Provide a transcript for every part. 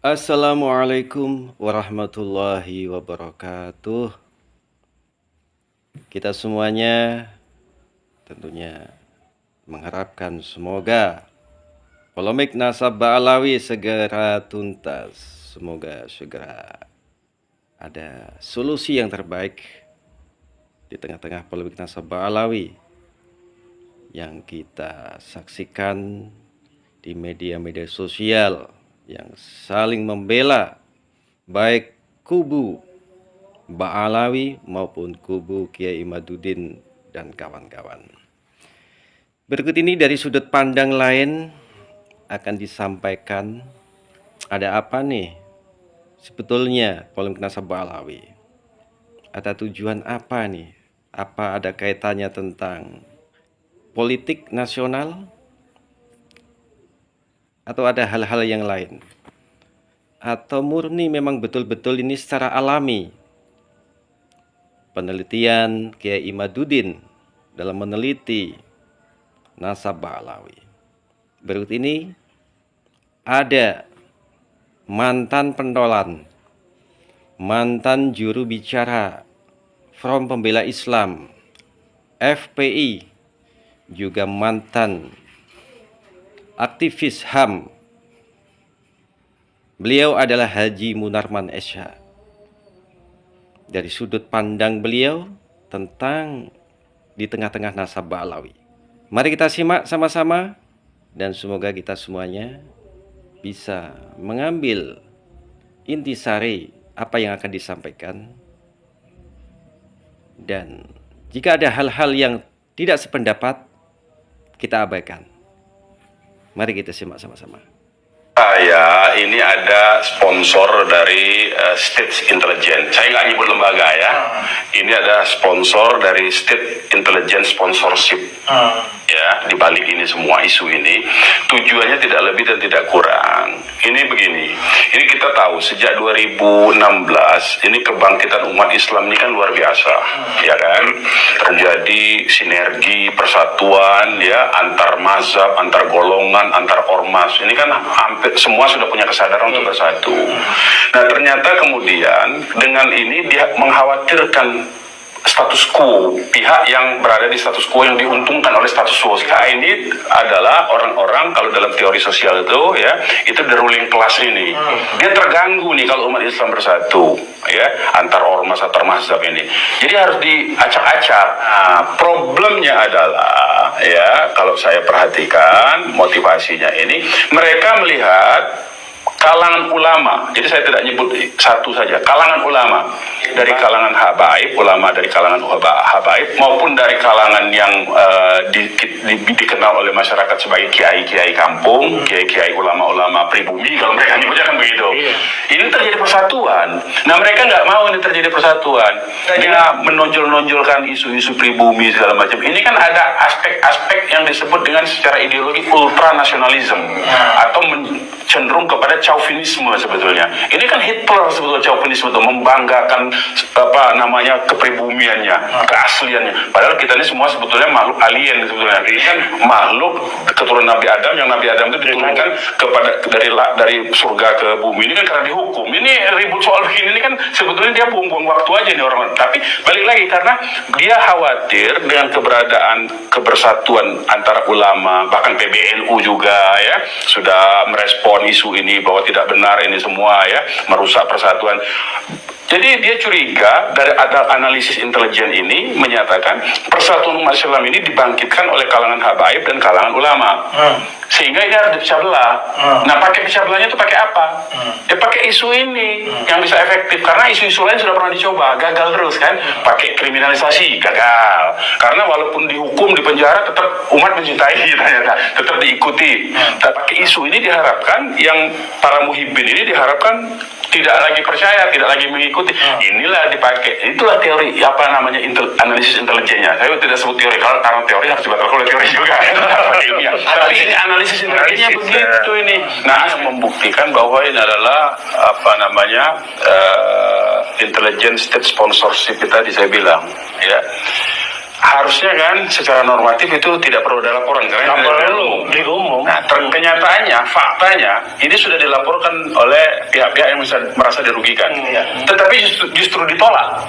Assalamualaikum warahmatullahi wabarakatuh. Kita semuanya tentunya mengharapkan semoga polemik nasab Ba'alawi segera tuntas. Semoga segera ada solusi yang terbaik di tengah-tengah polemik nasab Ba'alawi yang kita saksikan di media-media sosial yang saling membela baik kubu Ba'alawi maupun kubu Kiai Imaduddin dan kawan-kawan. Berikut ini dari sudut pandang lain akan disampaikan ada apa nih sebetulnya polemik nasab Ba'alawi. Ada tujuan apa nih? Apa ada kaitannya tentang politik nasional? Atau ada hal-hal yang lain? Atau murni memang betul-betul ini secara alami? Penelitian Kiai Imaduddin dalam meneliti nasab Ba'alawi. Berikut ini ada mantan pentolan, mantan juru bicara Front Pembela Islam FPI, juga mantan aktivis HAM. Beliau adalah Haji Munarman SH. Dari sudut pandang beliau tentang di tengah-tengah nasab Ba'alawi. Mari kita simak sama-sama dan semoga kita semuanya bisa mengambil intisari apa yang akan disampaikan. Dan jika ada hal-hal yang tidak sependapat, kita abaikan. Mari kita simak sama-sama. Ini ada sponsor dari State Intelligence. Saya nggak nyebut lembaga ya. Ini ada sponsor dari State Intelligence Sponsorship. Ya, di balik ini semua isu ini tujuannya tidak lebih dan tidak kurang. Ini begini. Ini kita tahu sejak 2016 ini kebangkitan umat Islam ini kan luar biasa, ya kan? Terjadi sinergi, persatuan, ya, antar mazhab, antar golongan, antar ormas. Ini kan hampir semua sudah punya kesadaran untuk bersatu. Nah, ternyata kemudian dengan ini dia mengkhawatirkan status quo, pihak yang berada di status quo yang diuntungkan oleh status quo. Ini adalah orang-orang kalau dalam teori sosial itu ya, itu the ruling class ini. Dia terganggu nih kalau umat Islam bersatu, ya, antar ormas antar mazhab ini. Jadi harus diacak-acak. Nah, problemnya adalah ya, kalau saya perhatikan motivasinya ini, mereka melihat kalangan ulama, jadi saya tidak nyebut satu saja, kalangan ulama, dari kalangan habaib, ulama dari kalangan habaib, maupun dari kalangan yang dikenal oleh masyarakat sebagai kiai-kiai kampung, kiai-kiai ulama-ulama pribumi, kalau mereka nyebutnya kan begitu. Ini terjadi persatuan. Nah, mereka nggak mau ini terjadi persatuan. Dia menonjol-nonjolkan isu-isu pribumi segala macam. Ini kan ada aspek-aspek yang disebut dengan secara ideologi ultranasionalisme atau cenderung kepada chauvinisme sebetulnya. Ini kan Hitler sebetulnya chauvinisme itu membanggakan kepribumiannya, keasliannya. Padahal kita ini semua sebetulnya makhluk alien sebetulnya. Ini kan makhluk keturunan Nabi Adam, yang Nabi Adam itu diturunkan kepada dari surga ke bumi. Ini kan karena dihukum. Ini ribut soal begini, ini kan sebetulnya dia buang-buang waktu aja nih orang-orang. Tapi balik lagi karena dia khawatir dengan kebersatuan antara ulama, bahkan PBNU juga ya sudah merespon isu ini bahwa tidak benar ini semua ya, merusak persatuan. Jadi dia curiga dari analisis intelijen ini menyatakan persatuan umat Islam ini dibangkitkan oleh kalangan habaib dan kalangan ulama. Sehingga ini harus dipecah belah. Nah, pakai pecah belahnya itu pakai apa? Ya pakai isu ini yang bisa efektif, karena isu-isu lain sudah pernah dicoba, gagal terus kan. Pakai kriminalisasi, gagal. Karena walaupun dihukum, di penjara, tetap umat mencintai ternyata, tetap diikuti. Tapi pakai isu ini diharapkan yang para muhibbin ini diharapkan tidak lagi percaya, tidak lagi mengikuti. Inilah dipakai. Itulah teori analisis intelijennya. Saya tidak sebut teori karena teori harus dibatalkan oleh teori juga. Tapi ini analisis intelijennya begitu ini. Nah, yang membuktikan bahwa ini adalah intelligence state sponsorship tadi saya bilang, ya. harusnya kan secara normatif itu tidak perlu ada laporan karena delik umum. Nah, kenyataannya, faktanya ini sudah dilaporkan oleh pihak-pihak yang merasa dirugikan. Tetapi justru ditolak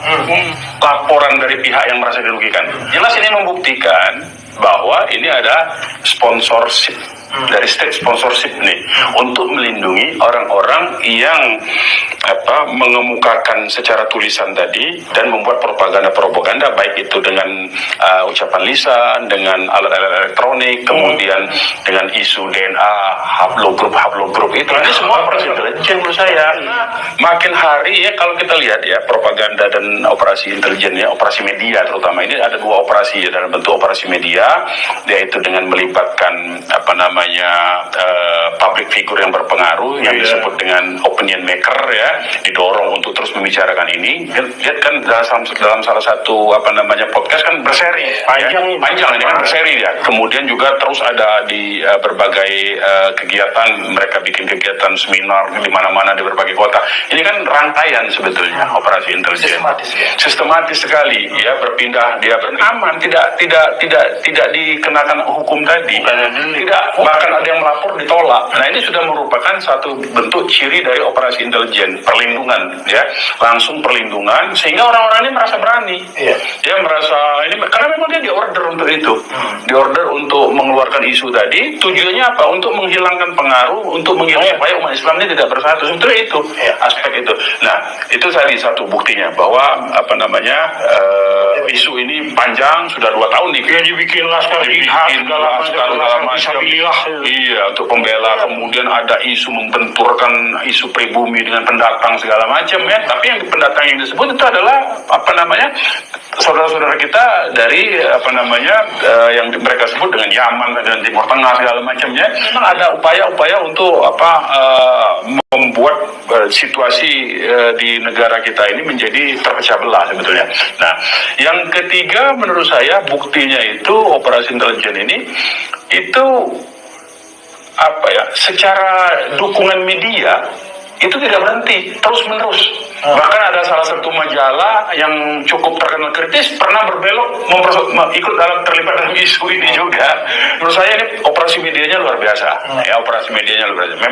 laporan dari pihak yang merasa dirugikan. Jelas ini membuktikan bahwa ini ada sponsorship dari state sponsorship nih untuk melindungi orang-orang yang mengemukakan secara tulisan tadi dan membuat propaganda baik itu dengan ucapan lisan, dengan alat-alat elektronik, kemudian dengan isu DNA, haplogrup itu. Ini semua operasi intelijen menurut saya. Makin hari ya kalau kita lihat ya propaganda dan operasi intelijen ya, operasi media terutama ini ada dua operasi ya dalam bentuk operasi media, yaitu dengan melibatkan public figure yang berpengaruh yang disebut dengan opinion maker ya, didorong untuk terus membicarakan ini. Lihat kan dalam salah satu podcast kan berseri panjang ini kan berseri ya. Kemudian juga terus ada di berbagai kegiatan, mereka bikin kegiatan seminar di mana-mana di berbagai kota. Ini kan rangkaian sebetulnya operasi intelijen. Sistematis sekali ya, berpindah dia aman, tidak dikenakan hukum tadi. Tidak, bahkan ada yang melapor ditolak. Nah, ini sudah merupakan satu bentuk ciri dari operasi intelijen, perlindungan ya, langsung perlindungan sehingga orang-orang ini merasa berani. Dia merasa ini karena memang dia diorder untuk itu. Diorder untuk mengeluarkan isu tadi, tujuannya apa? Untuk menghilangkan pengaruh, untuk menghilangkan supaya umat Islam ini tidak bersatu. Sebetulnya itu aspek itu. Nah, itu tadi satu buktinya bahwa isu ini panjang, sudah 2 tahun nih. Dibikin laskar jihad segala macam. Iya, untuk pembela. Kemudian ada isu membenturkan isu pribumi dengan pendatang segala macam ya. Tapi yang pendatang yang disebut itu adalah saudara-saudara kita dari yang mereka sebut dengan Yaman dan Timur Tengah segala macamnya. Memang ada upaya-upaya untuk membuat situasi di negara kita ini menjadi terpecah belah sebetulnya. Nah, yang ketiga menurut saya buktinya itu operasi intelijen ini itu secara dukungan media itu tidak berhenti, terus menerus. Bahkan ada salah satu majalah yang cukup terkenal kritis pernah berbelok ikut terlibat dalam isu ini juga. Menurut saya ini operasi medianya luar biasa. Ya, operasi medianya luar biasa.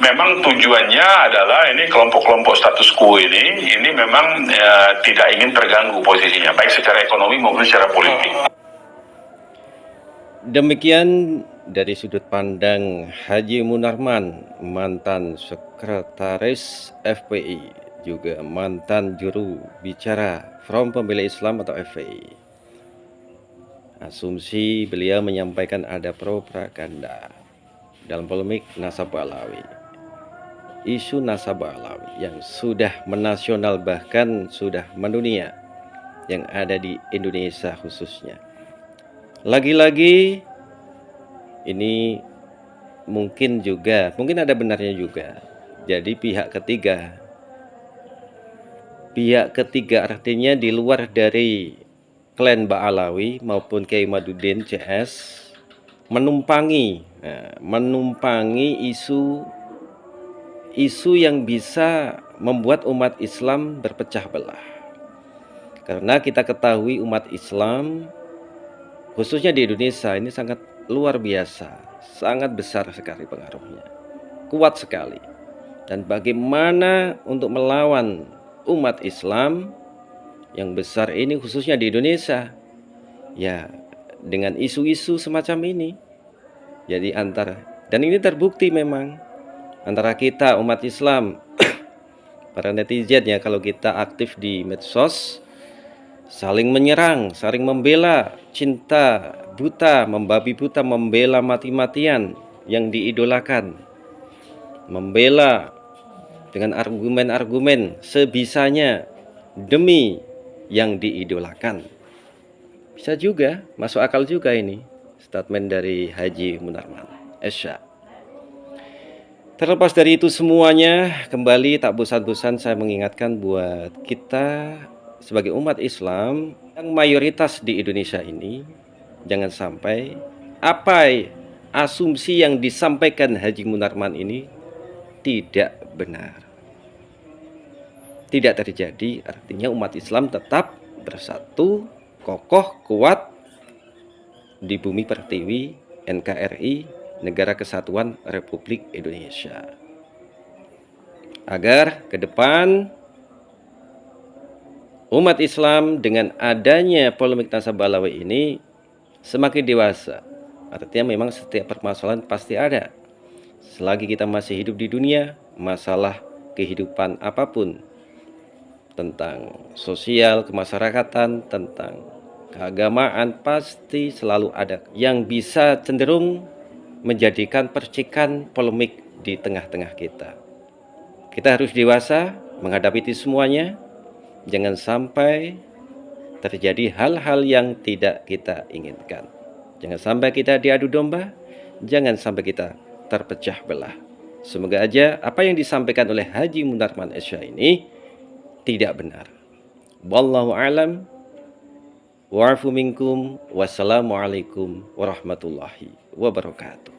Memang tujuannya adalah ini kelompok-kelompok status quo ini memang tidak ingin terganggu posisinya, baik secara ekonomi maupun secara politik. Demikian dari sudut pandang Haji Munarman, mantan sekretaris FPI, juga mantan juru bicara Front Pembela Islam atau FPI. Asumsi beliau menyampaikan ada propaganda dalam polemik Nasabah Alawi. Isu Nasabah Alawi yang sudah menasional bahkan sudah mendunia, yang ada di Indonesia khususnya. Lagi-lagi ini mungkin ada benarnya juga. Jadi pihak ketiga artinya di luar dari klan Ba'alawi maupun Kiai Madudin CS menumpangi isu yang bisa membuat umat Islam berpecah belah. Karena kita ketahui umat Islam khususnya di Indonesia ini sangat luar biasa, sangat besar sekali pengaruhnya, kuat sekali. Dan bagaimana untuk melawan umat Islam yang besar ini khususnya di Indonesia, ya dengan isu-isu semacam ini. Jadi dan ini terbukti memang antara kita umat Islam para netizen ya, kalau kita aktif di medsos, saling menyerang, saling membela, cinta buta, membabi buta, membela mati-matian yang diidolakan, membela dengan argumen-argumen sebisanya demi yang diidolakan. Bisa juga, masuk akal juga ini statement dari Haji Munarman Esya. Terlepas dari itu semuanya, kembali tak bosan-bosan saya mengingatkan buat kita sebagai umat Islam yang mayoritas di Indonesia ini, jangan sampai asumsi yang disampaikan Haji Munarman ini tidak benar, tidak terjadi. Artinya umat Islam tetap bersatu, kokoh kuat di bumi pertiwi NKRI, Negara Kesatuan Republik Indonesia. Agar ke depan umat Islam dengan adanya polemik nasabah alawi ini semakin dewasa. Artinya memang setiap permasalahan pasti ada. Selagi kita masih hidup di dunia, masalah kehidupan apapun, tentang sosial, kemasyarakatan, tentang keagamaan, pasti selalu ada yang bisa cenderung menjadikan percikan polemik di tengah-tengah kita. Kita harus dewasa menghadapi itu semuanya. Jangan sampai terjadi hal-hal yang tidak kita inginkan. Jangan sampai kita diadu domba. Jangan sampai kita terpecah belah. Semoga aja apa yang disampaikan oleh Haji Munarman Esya ini tidak benar. Wallahu a'lam. Wa'afu minkum. Wassalamualaikum warahmatullahi wabarakatuh.